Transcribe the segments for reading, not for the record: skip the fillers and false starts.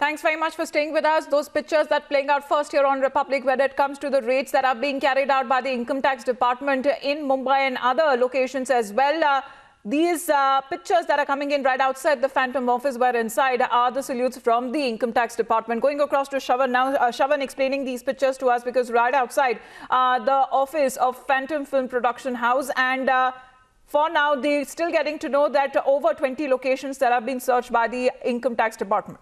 Thanks very much for staying with us. Those pictures that playing out first here on Republic when it comes to the raids that are being carried out by the Income Tax Department in Mumbai and other locations as well. These pictures that are coming in right outside the Phantom office where inside are the salutes from the Income Tax Department. Going across to Shravan now, Shravan explaining these pictures to us because right outside the office of Phantom Film Production House, and for now they're still getting to know that over 20 locations that have been searched by the Income Tax Department.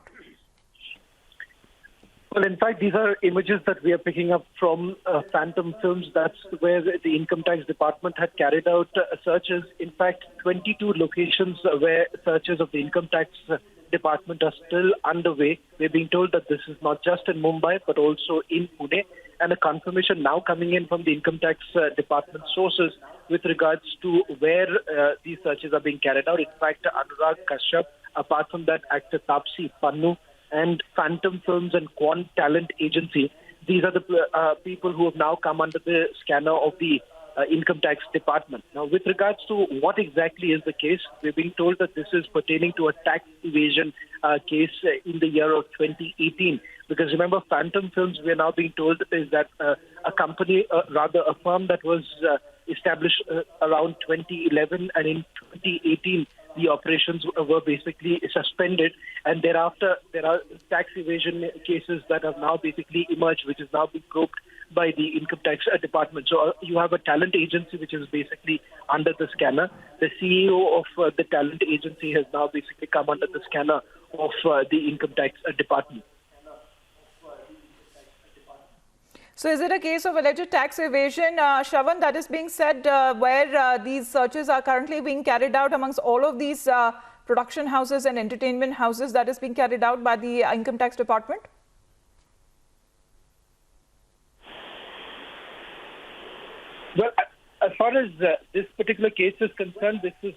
Well, in fact, these are images that we are picking up from Phantom Films. That's where the Income Tax Department had carried out searches. In fact, 22 locations where searches of the Income Tax Department are still underway. We're being told that this is not just in Mumbai, but also in Pune. And a confirmation now coming in from the Income Tax Department sources with regards to where these searches are being carried out. In fact, Anurag Kashyap, apart from that, actor Taapsee Pannu, and Phantom Films and Quant Talent Agency. These are the people who have now come under the scanner of the Income Tax Department. Now, with regards to what exactly is the case, we're being told that this is pertaining to a tax evasion case in the year of 2018. Because remember, Phantom Films, we are now being told is that a company, rather a firm that was established around 2011, and in 2018, the operations were basically suspended, and thereafter there are tax evasion cases that have now basically emerged, which is now being probed by the Income Tax Department. So you have a talent agency which is basically under the scanner. The CEO of the talent agency has now basically come under the scanner of the Income Tax Department. So is it a case of alleged tax evasion, Shravan, that is being said where these searches are currently being carried out amongst all of these production houses and entertainment houses that is being carried out by the Income Tax Department? Well, as far as this particular case is concerned, this is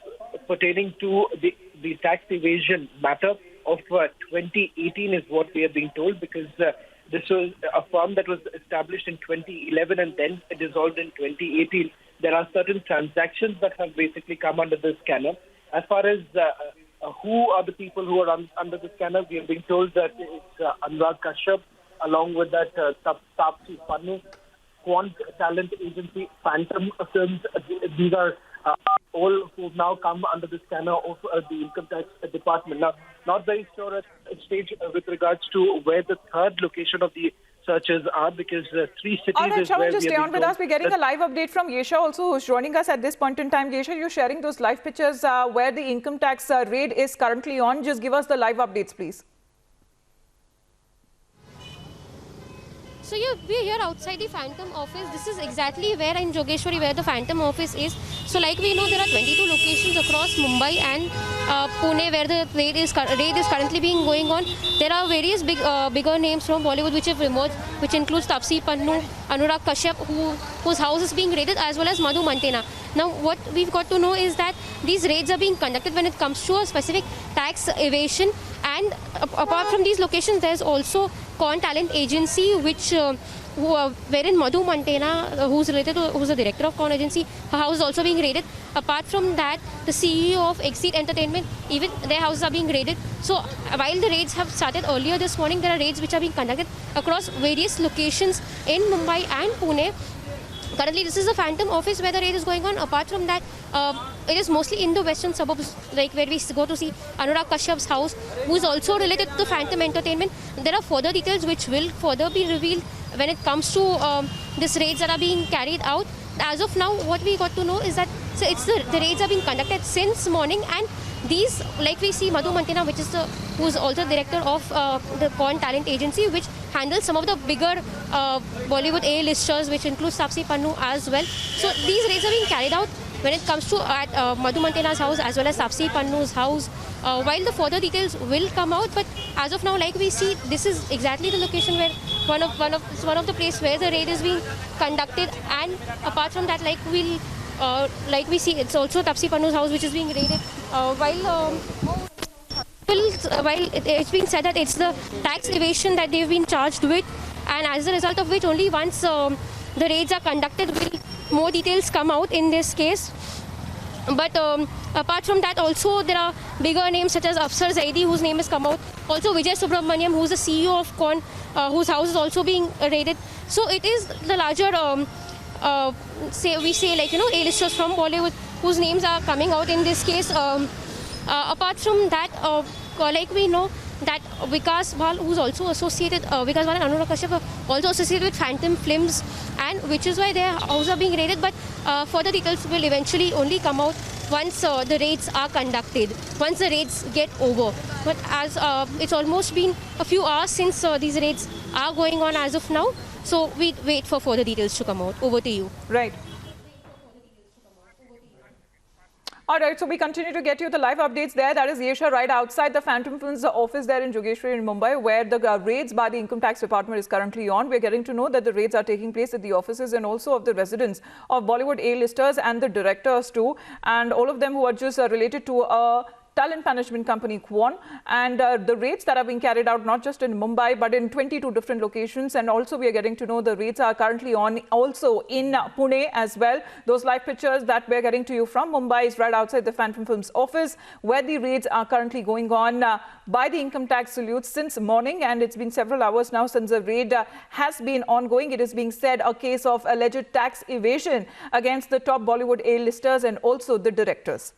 pertaining to the tax evasion matter of 2018 is what we are being told, because this was a firm that was established in 2011 and then dissolved in 2018. There are certain transactions that have basically come under the scanner. As far as who are the people who are under the scanner, we are being told that it's Anurag Kashyap, along with that Taapsee Pannu, Quant Talent Agency, Phantom Films. These are all who have now come under the scanner of the Income Tax Department. Now, not very sure at this stage with regards to where the third location of the searches are, because three cities all right, is where just stay on with us. We're getting a live update from Yesha also, who's joining us at this point in time. Yesha, you're sharing those live pictures where the income tax raid is currently on. Just give us the live updates, please. So we're here outside the Phantom office. This is exactly where in Jogeshwari where the Phantom office is. So like we know, there are 22 locations across Mumbai and Pune where the raid is currently being going on. There are various bigger names from Bollywood which have emerged, which includes Taapsee Pannu, Anurag Kashyap, whose house is being raided, as well as Madhu Mantena. Now what we've got to know is that these raids are being conducted when it comes to a specific tax evasion, and apart from these locations, there's also Quant Talent Agency, which wherein Madhu Mantena, who's the director of Quant Agency, her house is also being raided. Apart from that, the CEO of Exceed Entertainment, even their houses are being raided. So while the raids have started earlier this morning, there are raids which are being conducted across various locations in Mumbai and Pune. Currently, this is the Phantom office where the raid is going on. Apart from that, it is mostly in the western suburbs, like where we go to see Anurag Kashyap's house, who is also related to Phantom Entertainment. There are further details which will further be revealed when it comes to these raids that are being carried out. As of now, what we got to know is that the raids are being conducted since morning, and these, like we see Madhu Mantena, who is also director of the Quant Talent Agency, which handles some of the bigger Bollywood A-listers, which includes Taapsee Pannu as well. So these raids are being carried out when it comes to Madhu Mantena's house as well as Taapsee Pannu's house. While the further details will come out, but as of now, like we see, this is exactly the location where one of the place where the raid is being conducted. And apart from that, like we see, it's also Taapsee Pannu's house which is being raided. While it's been said that it's the tax evasion that they've been charged with, and as a result of which, only once the raids are conducted will more details come out in this case. But apart from that, also there are bigger names such as Afsar Zaidi, whose name has come out. Also Vijay Subramaniam, who's the CEO of Con, whose house is also being raided. So it is the larger, A-listers from Bollywood whose names are coming out in this case. Apart from that, like we know that Vikas Bal, who's also associated, Vikas Bal and Anurag Kashyap are also associated with Phantom Films, and which is why their houses are being raided. But further details will eventually only come out once the raids are conducted, once the raids get over. But as it's almost been a few hours since these raids are going on as of now, so we wait for further details to come out. Over to you. Right. All right, so we continue to get you the live updates there. That is Yesha right outside the Phantom Films office there in Jogeshwari in Mumbai, where the raids by the Income Tax Department is currently on. We're getting to know that the raids are taking place at the offices and also of the residents of Bollywood A-listers and the directors too, and all of them who are just related to a talent management company Quon, and the raids that are being carried out not just in Mumbai but in 22 different locations, and also we are getting to know the raids are currently on also in Pune as well. Those live pictures that we're getting to you from Mumbai is right outside the Phantom Films office, where the raids are currently going on by the Income Tax Salutes since morning, and it's been several hours now since the raid has been ongoing. It is being said a case of alleged tax evasion against the top Bollywood A-listers and also the directors.